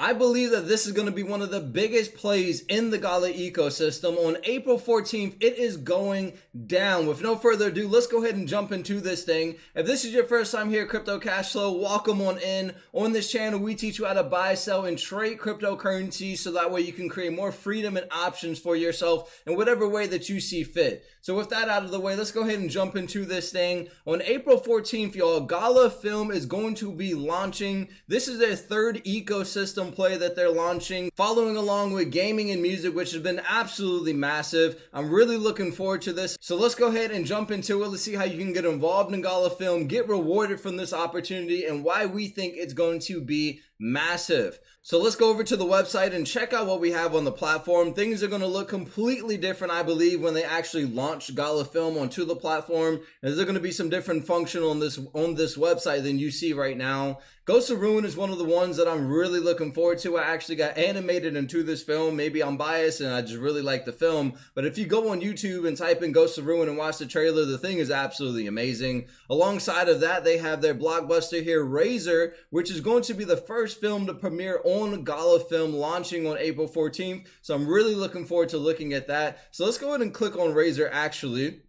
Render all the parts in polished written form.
I believe that this is going to be one of the biggest plays in the Gala ecosystem. On April 14th, it is going down. With no further ado, let's go ahead and jump into this thing. If this is your first time here at Crypto Cash Flow, welcome on in. On this channel, we teach you how to buy, sell, and trade cryptocurrency so that way you can create more freedom and options for yourself in whatever way that you see fit. So with that out of the way, let's go ahead and jump into this thing. On April 14th, y'all, Gala Film is going to be launching. This is their third ecosystem play that they're launching, following along with gaming and music, which has been absolutely massive. I'm really looking forward to this. So let's go ahead and jump into it. Let's see how you can get involved in Gala Film, get rewarded from this opportunity, and why we think it's going to be massive. So let's go over to the website and check out what we have on the platform. Things are going to look completely different, I believe, when they actually launch Gala Film onto the platform. There's going to be some different function on this website than you see right now. Ghost of Ruin is one of the ones that I'm really looking forward to. I actually got animated into this film. Maybe I'm biased and I just really like the film. But if you go on YouTube and type in Ghost of Ruin and watch the trailer, the thing is absolutely amazing. Alongside of that, they have their blockbuster here, Razor, which is going to be the first film to premiere on Gala Film, launching on April 14th. So I'm really looking forward to looking at that. So let's go ahead and click on Razor actually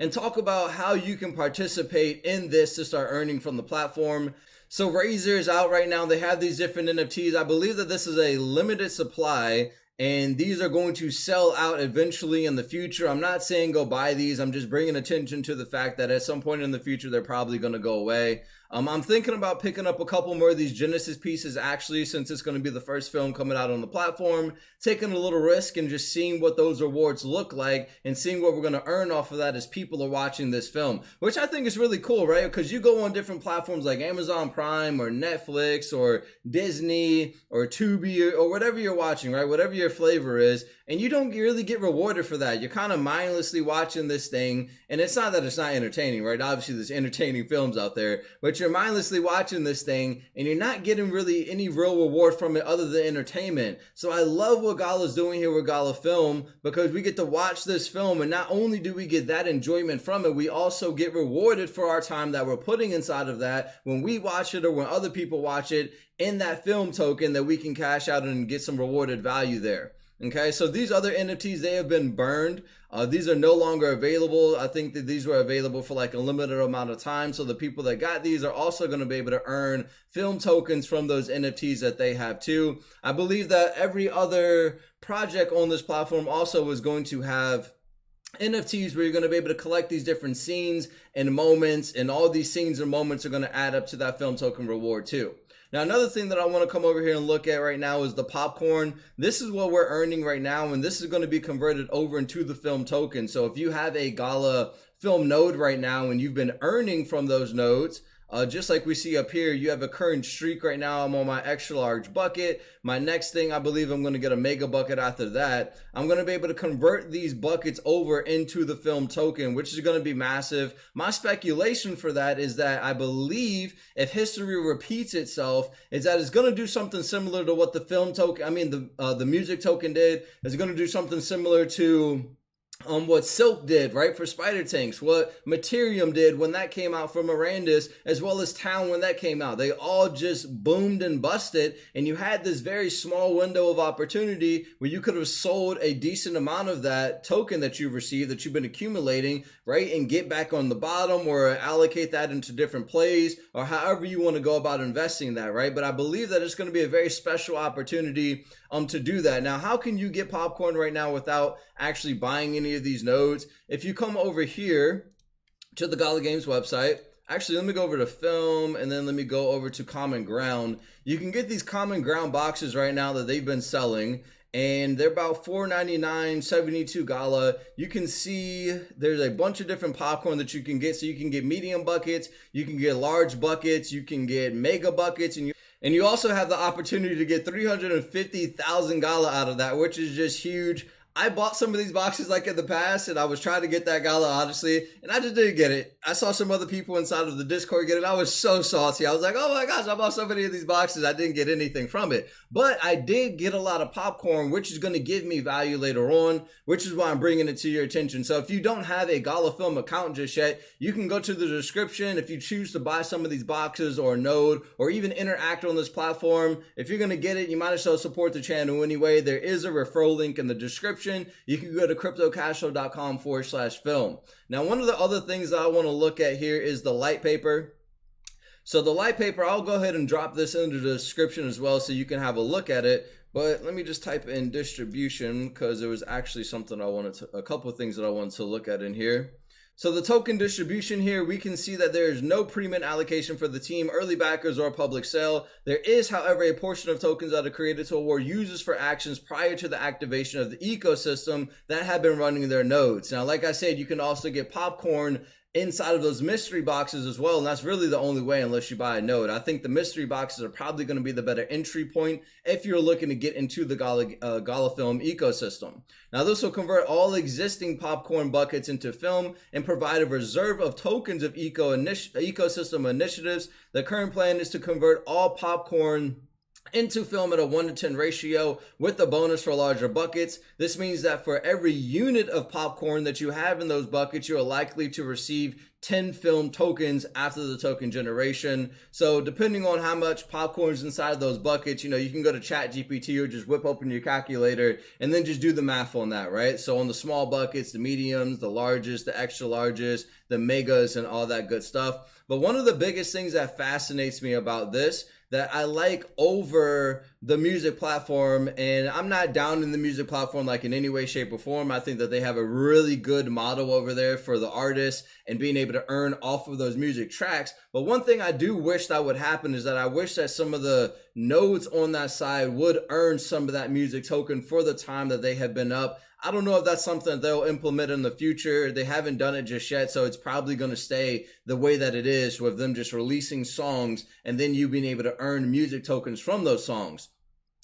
and talk about how you can participate in this to start earning from the platform. So Razor is out right now. They have these different NFTs. I believe that this is a limited supply and these are going to sell out eventually in the future. I'm not saying go buy these. I'm just bringing attention to the fact that at some point in the future, they're probably going to go away. I'm thinking about picking up a couple more of these Genesis pieces actually, since it's going to be the first film coming out on the platform, taking a little risk and just seeing what those rewards look like and seeing what we're going to earn off of that as people are watching this film, which I think is really cool, right? Because you go on different platforms like Amazon Prime or Netflix or Disney or Tubi or whatever you're watching, right? Whatever your flavor is, and you don't really get rewarded for that. You're kind of mindlessly watching this thing, and it's not that it's not entertaining, right? Obviously there's entertaining films out there, but you're mindlessly watching this thing and you're not getting really any real reward from it other than entertainment. So I love what Gala's doing here with Gala Film, because we get to watch this film, and not only do we get that enjoyment from it, we also get rewarded for our time that we're putting inside of that when we watch it or when other people watch it, in that film token that we can cash out and get some rewarded value there. Okay, so these other NFTs, they have been burned. These are no longer available. I think that these were available for like a limited amount of time. So the people that got these are also going to be able to earn film tokens from those NFTs that they have too. I believe that every other project on this platform also is going to have NFTs where you're going to be able to collect these different scenes and moments, and all these scenes and moments are going to add up to that film token reward too. Now, another thing that I want to come over here and look at right now is the popcorn. This is what we're earning right now, and this is going to be converted over into the film token. So if you have a Gala Film node right now and you've been earning from those nodes, just like we see up here, you have a current streak right now. I'm on my extra large bucket. My next thing, I believe I'm going to get a mega bucket after that. I'm going to be able to convert these buckets over into the film token, which is going to be massive. My speculation for that is that I believe if history repeats itself, is that it's going to do something similar to what the film token, the music token did. It's going to do something similar to what Silk did, right, for Spider Tanks, what Materium did when that came out for Mirandus, as well as Town when that came out. They all just boomed and busted, and you had this very small window of opportunity where you could have sold a decent amount of that token that you've received, that you've been accumulating, right, and get back on the bottom or allocate that into different plays or however you want to go about investing that, right? But I believe that it's going to be a very special opportunity to do that. Now, how can you get popcorn right now without actually buying any of these nodes? If you come over here to the Gala Games website, actually let me go over to film and then let me go over to Common Ground. You can get these Common Ground boxes right now that they've been selling, and they're about $4.99, 72 Gala. You can see there's a bunch of different popcorn that you can get. So you can get medium buckets, you can get large buckets, you can get mega buckets, and you also have the opportunity to get 350,000 Gala out of that, which is just huge. I bought some of these boxes like in the past, and I was trying to get that Gala, honestly, and I just didn't get it. I saw some other people inside of the Discord get it. I was so salty. I was like, oh my gosh, I bought so many of these boxes. I didn't get anything from it. But I did get a lot of popcorn, which is going to give me value later on, which is why I'm bringing it to your attention. So if you don't have a Gala Film account just yet, you can go to the description. If you choose to buy some of these boxes or node or even interact on this platform, if you're going to get it, you might as well support the channel anyway. There is a referral link in the description. You can go to cryptocashflow.com/film. Now, one of the other things that I want to look at here is the light paper. So the light paper, I'll go ahead and drop this into the description as well so you can have a look at it. But let me just type in distribution because there was actually something a couple of things that I wanted to look at in here. So the token distribution here, we can see that there is no pre-mint allocation for the team, early backers, or public sale. There is, however, a portion of tokens that are created to award users for actions prior to the activation of the ecosystem that have been running their nodes. Now, like I said, you can also get popcorn inside of those mystery boxes as well, and that's really the only way unless you buy a node. I think the mystery boxes are probably going to be the better entry point if you're looking to get into the Gala Film ecosystem. Now, this will convert all existing popcorn buckets into film and provide a reserve of tokens of ecosystem initiatives. The current plan is to convert all popcorn into film at a 1-to-10 ratio with a bonus for larger buckets. This means that for every unit of popcorn that you have in those buckets, you are likely to receive 10 film tokens after the token generation. So depending on how much popcorn is inside of those buckets, you can go to ChatGPT or just whip open your calculator and then just do the math on that, right? So on the small buckets, the mediums, the largest, the extra largest, the megas, and all that good stuff. But one of the biggest things that fascinates me about this that I like over the music platform, and I'm not down in the music platform like in any way, shape, or form. I think that they have a really good model over there for the artists and being able to earn off of those music tracks. But one thing I do wish that would happen is that I wish that some of the nodes on that side would earn some of that music token for the time that they have been up. I don't know if that's something that they'll implement in the future. They haven't done it just yet, so it's probably going to stay the way that it is with them just releasing songs and then you being able to earn music tokens from those songs.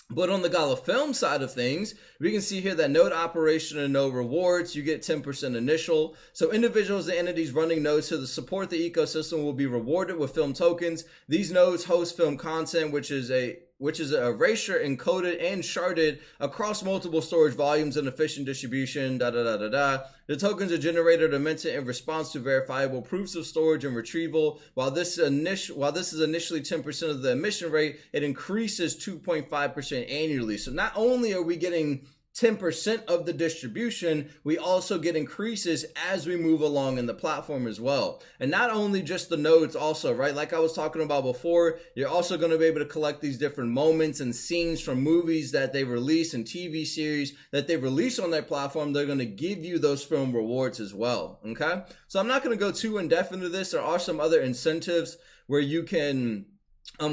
But on the Gala Film side of things, we can see here that node operation and node rewards, you get 10% initial. So individuals and entities running nodes to support the ecosystem will be rewarded with film tokens. These nodes host film content, which is erasure encoded and sharded across multiple storage volumes and efficient distribution, The tokens are generated or minted in response to verifiable proofs of storage and retrieval. While this is initially 10% of the emission rate, it increases 2.5% annually. So not only are we getting 10% of the distribution, we also get increases as we move along in the platform as well. And not only just the nodes also, right? Like I was talking about before, you're also going to be able to collect these different moments and scenes from movies that they release and TV series that they release on their platform. They're going to give you those film rewards as well, okay? So I'm not going to go too in-depth into this. There are some other incentives where you can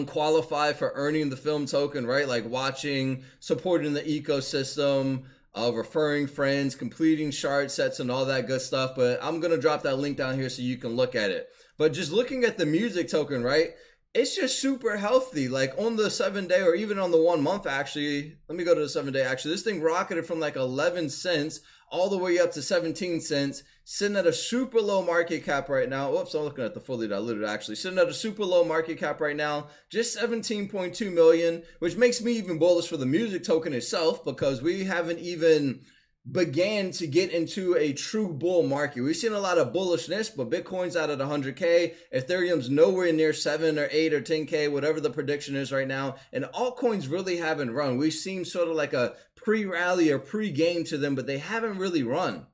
qualify for earning the film token, right? Like watching, supporting the ecosystem, referring friends, completing shard sets and all that good stuff. But I'm going to drop that link down here so you can look at it. But just looking at the music token, right? It's just super healthy. Like on the 7-day or even on the 1 month, actually, let me go to the 7-day. Actually, this thing rocketed from like 11 cents all the way up to 17 cents, sitting at a super low market cap right now. Whoops, I'm looking at the fully diluted actually. Sitting at a super low market cap right now, just 17.2 million, which makes me even bullish for the music token itself because we haven't even began to get into a true bull market. We've seen a lot of bullishness, but Bitcoin's out at 100K. Ethereum's nowhere near 7 or 8 or 10K, whatever the prediction is right now. And altcoins really haven't run. We've seen sort of like a pre-rally or pre-game to them, but they haven't really run.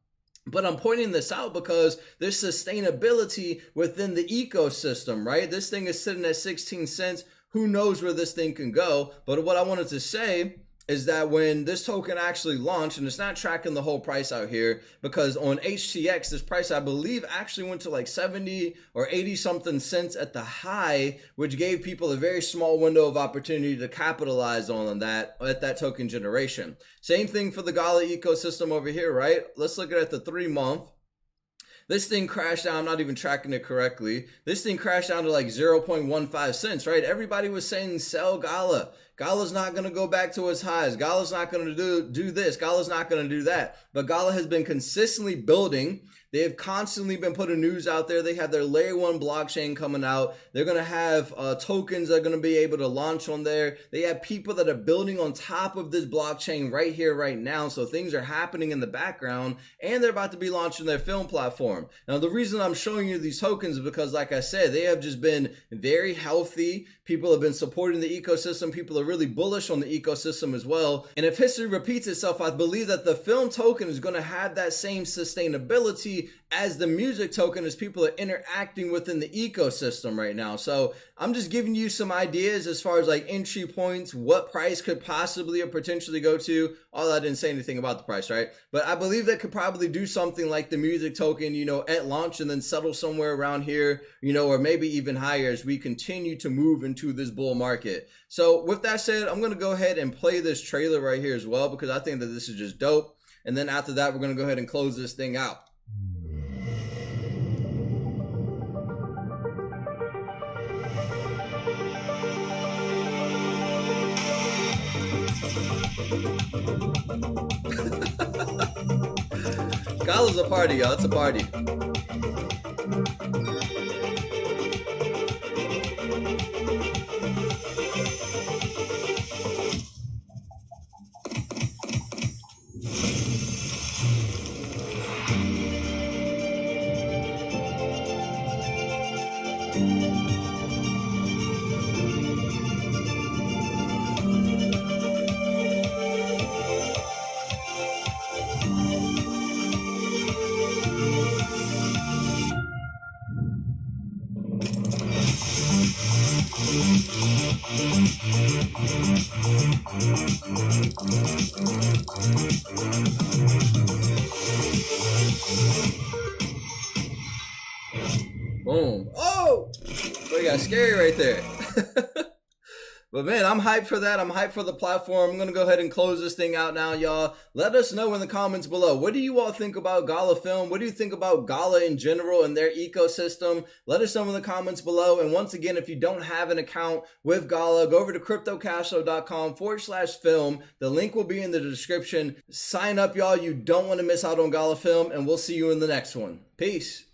But I'm pointing this out because there's sustainability within the ecosystem, right? This thing is sitting at 16 cents. Who knows where this thing can go? But what I wanted to say is that when this token actually launched, and it's not tracking the whole price out here, because on HTX, this price, I believe, actually went to like 70 or 80 something cents at the high, which gave people a very small window of opportunity to capitalize on that at that token generation. Same thing for the Gala ecosystem over here, right? Let's look at the 3-month. This thing crashed down. I'm not even tracking it correctly. This thing crashed down to like 0.15 cents, right? Everybody was saying sell Gala. Gala's not going to go back to its highs. Gala's not going to do this. Gala's not going to do that. But Gala has been consistently building. They have constantly been putting news out there. They have their layer 1 blockchain coming out. They're going to have tokens that are going to be able to launch on there. They have people that are building on top of this blockchain right here, right now. So things are happening in the background, and they're about to be launching their film platform. Now, the reason I'm showing you these tokens is because, like I said, they have just been very healthy. People have been supporting the ecosystem. People are really bullish on the ecosystem as well. And if history repeats itself, I believe that the film token is going to have that same sustainability as the music token, as people are interacting within the ecosystem right now. So I'm just giving you some ideas as far as like entry points, what price could possibly or potentially go to. Although I didn't say anything about the price, right? But I believe they could probably do something like the music token, at launch and then settle somewhere around here, or maybe even higher as we continue to move into this bull market. So with that said, I'm going to go ahead and play this trailer right here as well, because I think that this is just dope. And then after that, we're going to go ahead and close this thing out. Gala's a party, y'all. It's a party. Boom. Oh! Boy, got scary right there. But man, I'm hyped for that. I'm hyped for the platform. I'm going to go ahead and close this thing out now, y'all. Let us know in the comments below. What do you all think about Gala Film? What do you think about Gala in general and their ecosystem? Let us know in the comments below. And once again, if you don't have an account with Gala, go over to cryptocashflow.com/film. The link will be in the description. Sign up, y'all. You don't want to miss out on Gala Film, and we'll see you in the next one. Peace.